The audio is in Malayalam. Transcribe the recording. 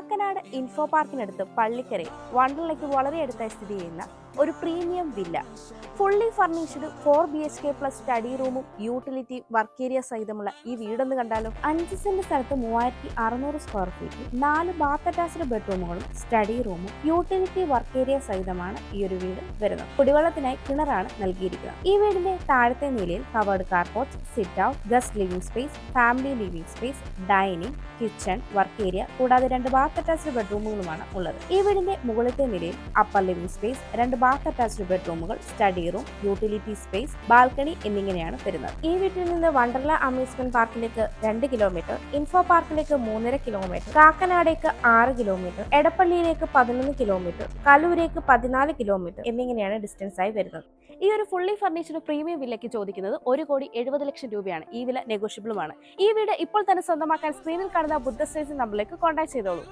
കാക്കനാട് ഇൻഫോ പാർക്കിനടുത്ത് പള്ളിക്കരയിൽ വണ്ടർലയ്ക്ക് വളരെ അടുത്തായി സ്ഥിതി ചെയ്യുന്ന ഒരു premium villa. Fully furnished 4 BHK plus study റൂമും യൂട്ടിലിറ്റി വർക്ക് ഏരിയ സഹിതമുള്ള ഈ വീടൊന്ന് കണ്ടാലോ. 5 സെന്റ് സ്ഥലത്ത് 3600 സ്ക്വയർ ഫീറ്റിൽ 4 ബാത്ത് അറ്റാച്ച്ഡ് ബെഡ്റൂമുകളും സ്റ്റഡി റൂമും യൂട്ടിലിറ്റി വർക്ക് ഏരിയ സഹിതമാണ് ഈ ഒരു വീട് വരുന്നത്. കുടിവെള്ളത്തിനായി കിണറാണ് നൽകിയിരിക്കുന്നത്. ഈ വീടിന്റെ താഴത്തെ നിലയിൽ covered carport, sit out, guest living space, family living space, dining, kitchen, work area കൂടാതെ 2 ബാത്ത് അറ്റാച്ച്ഡ് ബെഡ്റൂമുകളുമാണ് ഉള്ളത്. ഈ വീടിന്റെ മുകളിലത്തെ നിലയിൽ upper living space, 2 bath attached ബെഡ്റൂമുകൾ, study room, utility space, balcony എന്നിങ്ങനെയാണ് വരുന്നത്. ഈ വീട്ടിൽ നിന്ന് വണ്ടർല അമ്യൂസ്മെന്റ് പാർക്കിലേക്ക് 2 കിലോമീറ്റർ, ഇൻഫോ പാർക്കിലേക്ക് 3.5 കിലോമീറ്റർ, കാക്കനാടേക്ക് 6 കിലോമീറ്റർ, എടപ്പള്ളിയിലേക്ക് 11 കിലോമീറ്റർ, കലൂരേക്ക് 14 കിലോമീറ്റർ എന്നിങ്ങനെയാണ് ഡിസ്റ്റൻസ് ആയി വരുന്നത്. ഈ ഒരു ഫുള്ളി ഫർണിഷ്ഡ് പ്രീമിയം വില്ലയ്ക്ക് ചോദിക്കുന്നത് 1,70,00,000 രൂപയാണ്. ഈ വില നെഗോഷ്യബിളുമാണ്. ഈ വീട് ഇപ്പോൾ തന്നെ സ്വന്തമാക്കാൻ സ്ക്രീനിൽ കാണുന്ന ബുദ്ധ സ്റ്റേഷൻ നമ്പറിലേക്ക് കോൺടാക്ട് ചെയ്തോളൂ.